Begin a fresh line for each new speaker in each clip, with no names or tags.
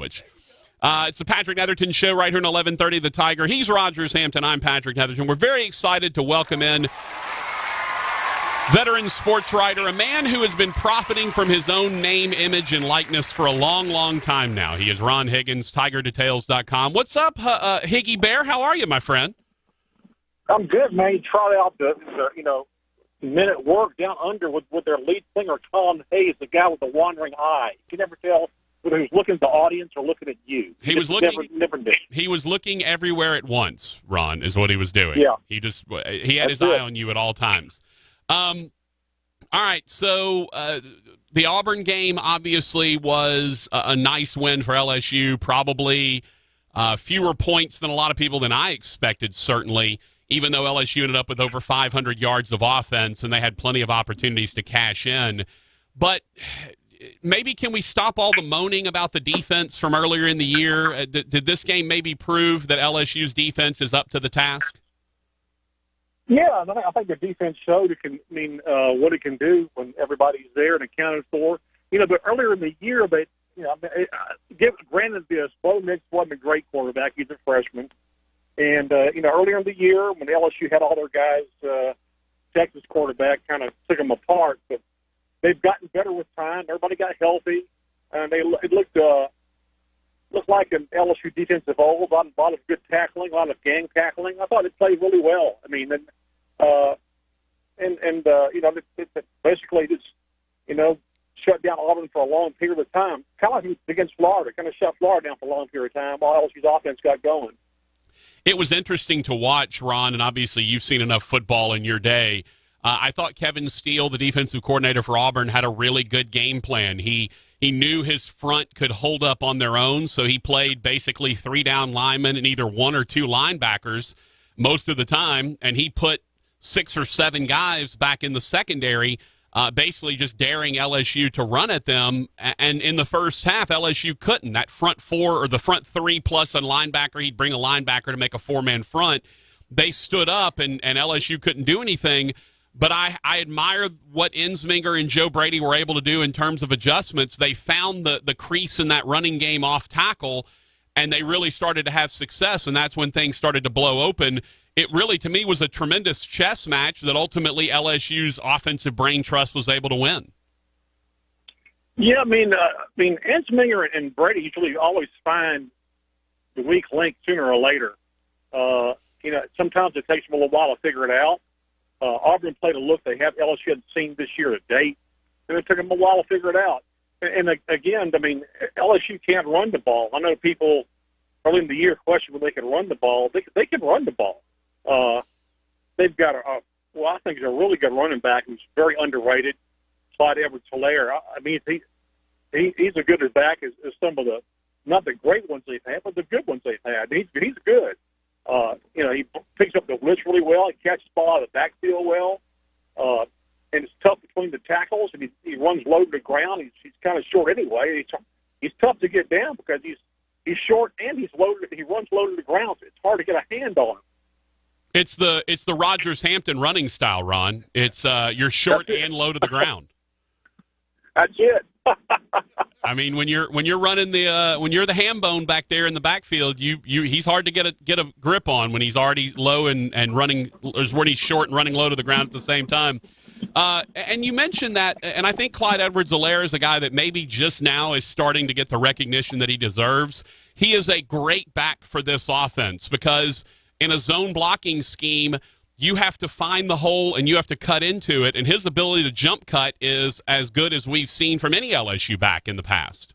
sandwich. It's the Patrick Netherton Show right here in 1130 The Tiger. He's Rogers Hampton. I'm Patrick Netherton. We're very excited to welcome in veteran sports writer, a man who has been profiting from his own name, image, and likeness for a long, long time now. He is Ron Higgins, TigerDetails.com. What's up, Higgy Bear? How are you, my friend?
I'm good, man. You tried out the Men at Work down under with their lead singer, Tom Hayes, the guy with the wandering eye. You can never tell whether he was looking at the audience or looking at you.
He was looking.
Never did.
He was looking everywhere at once. Ron is what he was doing.
Yeah.
He had his eye on you at all times. All right. So the Auburn game obviously was a nice win for LSU. Probably fewer points than a lot of people than I expected. Certainly. Even though LSU ended up with over 500 yards of offense and they had plenty of opportunities to cash in. But maybe can we stop all the moaning about the defense from earlier in the year? Did this game maybe prove that LSU's defense is up to the task?
Yeah, I think the defense showed what it can do when everybody's there and accounted for. But earlier in the year, granted, Bo Nix wasn't a great quarterback. He's a freshman. And, earlier in the year when LSU had all their guys, Texas quarterback kind of took them apart. But they've gotten better with time. Everybody got healthy. And it looked like an LSU defense of old. A lot of good tackling, a lot of gang tackling. I thought it played really well. I mean, basically just, shut down Auburn for a long period of time. Kind of like against Florida. Kind of shut Florida down for a long period of time while LSU's offense got going.
It was interesting to watch, Ron, and obviously you've seen enough football in your day. I thought Kevin Steele, the defensive coordinator for Auburn, had a really good game plan. He knew his front could hold up on their own, so he played basically 3 down linemen and either 1 or 2 linebackers most of the time, and he put 6 or 7 guys back in the secondary, basically just daring LSU to run at them. And in the first half, LSU couldn't. That front 4 or the front 3 plus a linebacker, he'd bring a linebacker to make a 4-man front. They stood up, and LSU couldn't do anything. But I admire what Ensminger and Joe Brady were able to do in terms of adjustments. They found the crease in that running game off tackle, and they really started to have success, and that's when things started to blow open. It really, to me, was a tremendous chess match that ultimately LSU's offensive brain trust was able to win.
Yeah, Ensminger and Brady usually always find the weak link sooner or later. Sometimes it takes them a little while to figure it out. Auburn played a look they LSU hadn't seen this year to date, and it took them a while to figure it out. And again, LSU can't run the ball. I know people early in the year questioned whether they could run the ball. They can run the ball. They've got I think he's a really good running back who's very underrated, Clyde Edwards-Helaire. He's as good as back as some of the, not the great ones they've had, but the good ones they've had. He's good. He picks up the blitz really well. He catches the ball out of the backfield well. And it's tough between the tackles, and he runs low to the ground. He's kind of short anyway. He's tough to get down because he's short and he's loaded. He runs low to the ground, so it's hard to get a hand on him.
It's the Rogers Hampton running style, Ron. It's you're short and low to the ground.
That's it.
I mean, when you're running when you're the ham bone back there in the backfield, he's hard to get a grip on when he's already low and running, or when he's short and running low to the ground at the same time. And you mentioned that, and I think Clyde Edwards-Helaire is a guy that maybe just now is starting to get the recognition that he deserves. He is a great back for this offense because in a zone blocking scheme, you have to find the hole and you have to cut into it, and his ability to jump cut is as good as we've seen from any LSU back in the past.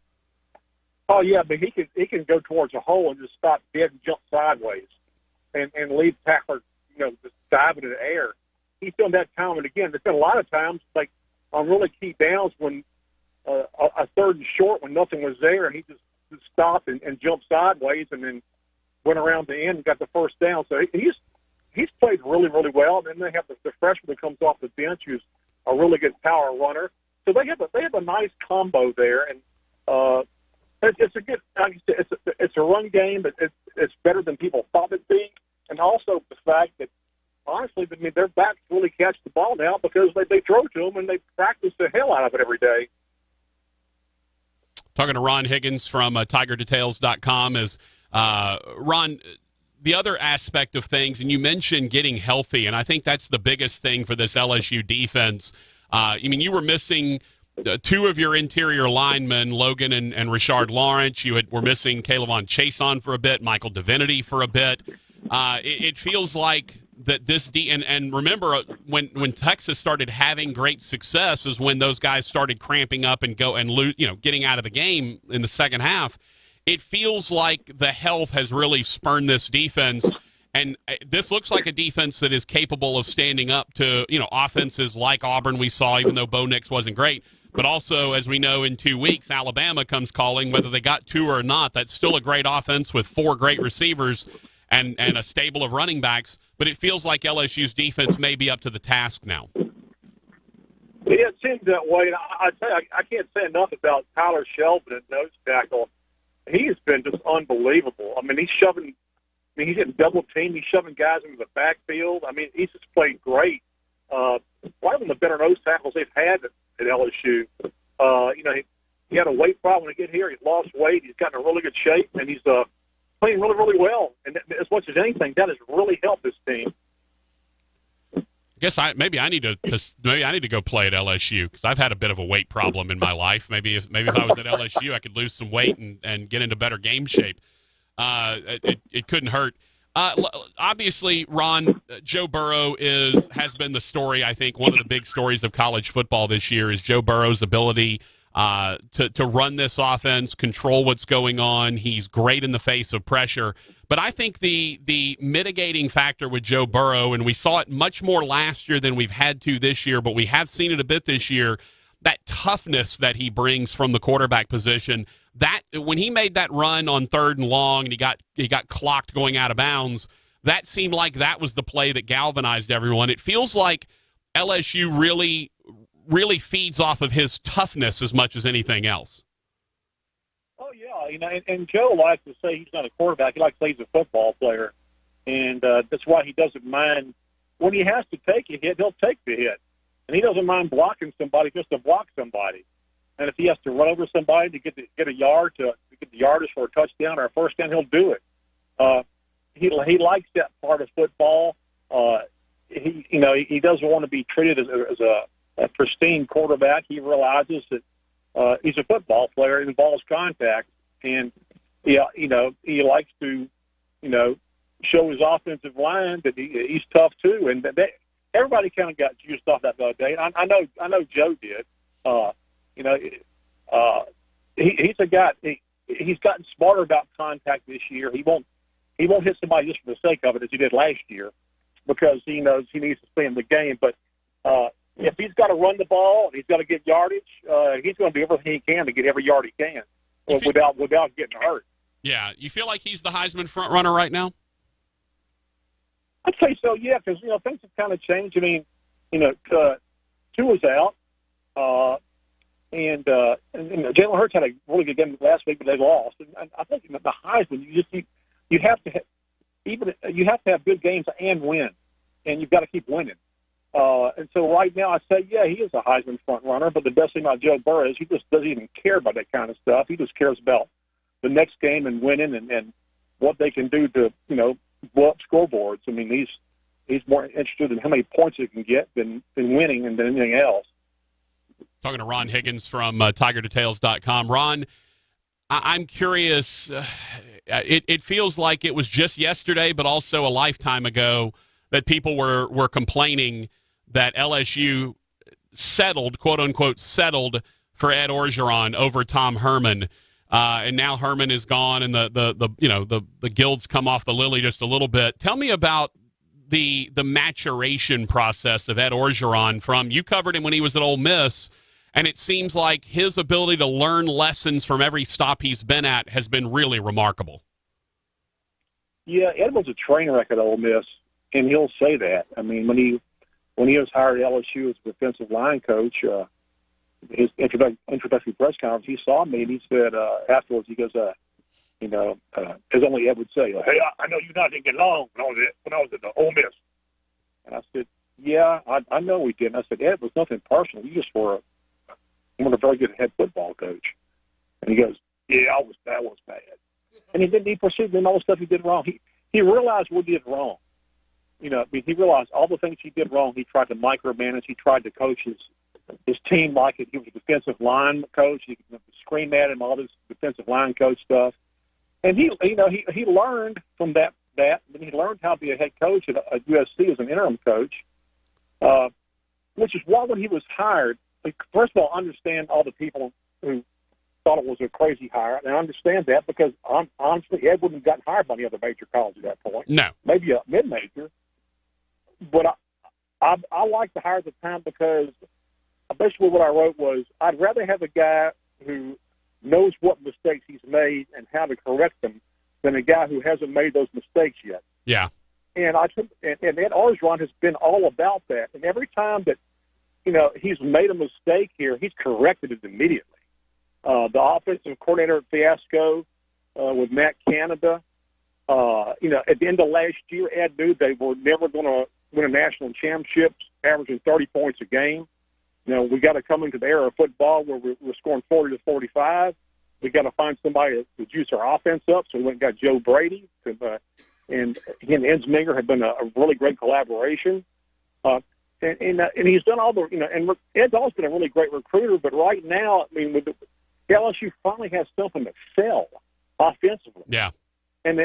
Oh yeah, but he can go towards a hole and just stop dead and jump sideways, and leave tackler just diving in the air. He's done that time and again. There's been a lot of times like on really key downs when a 3rd and short when nothing was there, and he just stopped and jumped sideways and then went around the end and got the first down. So he's played really, really well. And then they have the freshman that comes off the bench who's a really good power runner. So they have a nice combo there, and it's a good. It's a run game, but it's better than people thought it'd be. And also the fact that honestly, their backs really catch the ball now because they throw to them and they practice the hell out of it every day.
Talking to Ron Higgins from TigerDetails.com. Is Ron, the other aspect of things, and you mentioned getting healthy, and I think that's the biggest thing for this LSU defense. You were missing two of your interior linemen, Logan and Rashard Lawrence. You were missing Kayvon Chason for a bit, Michael Divinity for a bit. It feels like that this and remember when Texas started having great success is when those guys started cramping up and getting out of the game in the second half. It feels like the health has really spurned this defense, and this looks like a defense that is capable of standing up to offenses like Auburn we saw, even though Bo Nix wasn't great. But also, as we know, in 2 weeks, Alabama comes calling. Whether they got two or not, that's still a great offense with four great receivers and a stable of running backs. But it feels like LSU's defense may be up to the task now.
Yeah, it seems that way. I can't say enough about Tyler Shelvin at nose tackle. He has been just unbelievable. I mean, he's getting double teamed. He's shoving guys into the backfield. I mean, he's just played great. One of the better nose tackles they've had at LSU. He had a weight problem to get here. He's lost weight. He's gotten in really good shape, and he's playing really, really well. And as much as anything, that has really helped this team.
I guess maybe I need to go play at LSU because I've had a bit of a weight problem in my life. Maybe if I was at LSU, I could lose some weight and get into better game shape. It couldn't hurt. Obviously, Ron, Joe Burrow has been the story. I think one of the big stories of college football this year is Joe Burrow's ability to run this offense, control what's going on. He's great in the face of pressure. But I think the mitigating factor with Joe Burrow, and we saw it much more last year than we've had to this year, but we have seen it a bit this year, that toughness that he brings from the quarterback position. That when he made that run on 3rd and long and he got clocked going out of bounds, that seemed like that was the play that galvanized everyone. It feels like LSU really feeds off of his toughness as much as anything else.
Oh yeah, and Joe likes to say he's not a quarterback. He likes to say he's a football player, and that's why he doesn't mind when he has to take a hit. He'll take the hit, and he doesn't mind blocking somebody just to block somebody. And if he has to run over somebody to get a yard to get the yardage for a touchdown or a first down, he'll do it. He likes that part of football. He doesn't want to be treated as a pristine quarterback. He realizes that he's a football player. It involves contact, and he likes to show his offensive line that he's tough too. And everybody kind of got juiced off that the other day. I know Joe did. He's a guy. He's gotten smarter about contact this year. He won't hit somebody just for the sake of it, as he did last year, because he knows he needs to stay in the game. But if he's got to run the ball and he's got to get yardage, he's going to do everything he can to get every yard he can without getting hurt.
Yeah, you feel like he's the Heisman front runner right now?
I'd say so, yeah, because things have kind of changed. I mean, Tua's out. And Jalen Hurts had a really good game last week, but they lost. And I think the Heisman, you have to have good games and win, and you've got to keep winning. And so right now, I say, yeah, he is a Heisman front runner. But the best thing about Joe Burrow is he just doesn't even care about that kind of stuff. He just cares about the next game and winning and what they can do to blow up scoreboards. I mean, he's more interested in how many points he can get than winning and than anything else.
Talking to Ron Higgins from TigerDetails.com. Ron, I'm curious. It feels like it was just yesterday, but also a lifetime ago, that people were complaining that LSU settled, quote unquote, settled for Ed Orgeron over Tom Herman, and now Herman is gone, and the gills come off the lily just a little bit. Tell me about the maturation process of Ed Orgeron. From you covered him when he was at Ole Miss. And it seems like his ability to learn lessons from every stop he's been at has been really remarkable.
Yeah, Ed was a train wreck at Ole Miss, and he'll say that. I mean, when he was hired at LSU as defensive line coach, his introductory press conference, he saw me and he said afterwards, he goes, as only Ed would say, hey, I know you and I didn't get along when I was at the Ole Miss. And I said, yeah, I know we didn't. I said, Ed, it was nothing personal. You just were a very good head football coach. And he goes, yeah, that was bad. And he proceeded in all the stuff he did wrong. He realized what he did wrong. You know, I mean, he realized all the things he did wrong. He tried to micromanage. He tried to coach his team like it. He was a defensive line coach. He could scream at him, all this defensive line coach stuff. And he learned from that. And he learned how to be a head coach at USC as an interim coach, which is why when he was hired, first of all, understand all the people who thought it was a crazy hire. And I understand that because, honestly, Ed wouldn't have gotten hired by any other major college at that point.
No.
Maybe a mid-major. But I liked the hire at the time because basically what I wrote was I'd rather have a guy who knows what mistakes he's made and how to correct them than a guy who hasn't made those mistakes yet.
Yeah.
And Ed Orgeron has been all about that. And every time that, he's made a mistake here, he's corrected it immediately. The offensive coordinator fiasco with Matt Canada, at the end of last year, Ed knew they were never going to win a national championship, averaging 30 points a game. We got to come into the era of football where we're scoring 40 to 45. We got to find somebody to juice our offense up. So we went and got Joe Brady, and he and Ensminger have been a really great collaboration. And he's done all the, and Ed's always been a really great recruiter. But right now, I mean, LSU finally has something to sell offensively.
Yeah.
And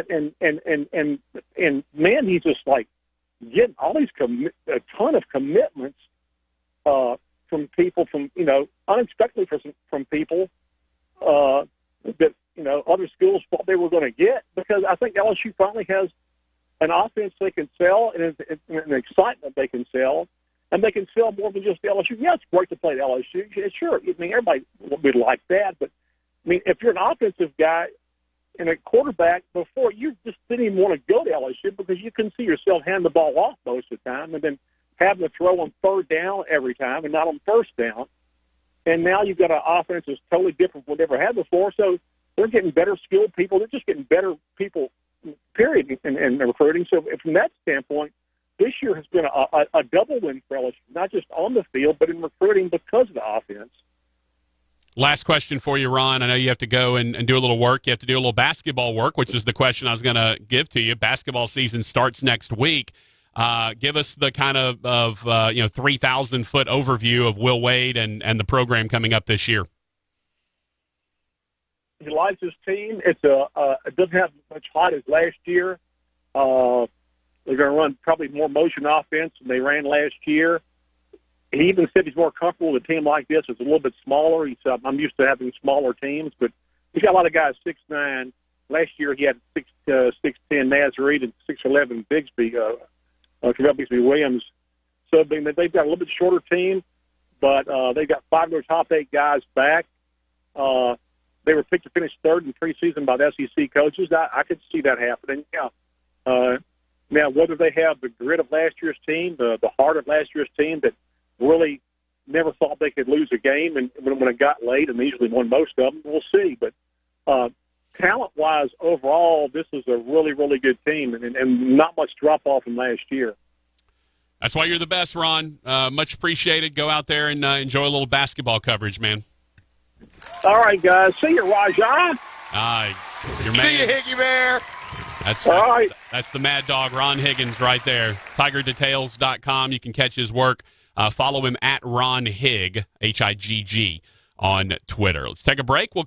man, he's just like getting all these a ton of commitments from people, unexpectedly from people that other schools thought they were going to get, because I think LSU finally has an offense they can sell and an excitement they can sell, and they can sell more than just LSU. Yeah, it's great to play at LSU. Sure, I mean everybody would like that, but I mean if you're an offensive guy and a quarterback, before you just didn't even want to go to LSU because you couldn't see yourself handing the ball off most of the time, and then having to throw on third down every time and not on first down. And now you've got an offense that's totally different from what they ever had before. So they're getting better skilled people. They're just getting better people, period, in recruiting. So from that standpoint, this year has been a double win for LSU, not just on the field, but in recruiting because of the offense.
Last question for you, Ron. I know you have to go and do a little work. You have to do a little basketball work, which is the question I was going to give to you. Basketball season starts next week. Give us the kind of 3,000-foot overview of Will Wade and the program coming up this year.
He likes his team. It doesn't have much height as last year. They're going to run probably more motion offense than they ran last year. He even said he's more comfortable with a team like this. It's a little bit smaller. He said, I'm used to having smaller teams, but he's got a lot of guys 6'9". Last year he had 6'10" Nazarene and 6'11" Bigsby. Bigsby Williams. So they've got a little bit shorter team, but they've got 5 of their top 8 guys back. They were picked to finish third in preseason by the SEC coaches. I could see that happening. Yeah. Now, whether they have the grit of last year's team, the heart of last year's team that really never thought they could lose a game, and when it got late, and they usually won most of them, we'll see. But talent-wise, overall, this is a really, really good team, and not much drop-off from last year.
That's why you're the best, Ron. Much appreciated. Go out there and enjoy a little basketball coverage, man.
All right, guys. See you, Rajah.
Your man.
See you, Higgy Bear.
That's the mad dog, Ron Higgins, right there. TigerDetails.com. You can catch his work. Follow him at Ron Higg, Higg, on Twitter. Let's take a break. We'll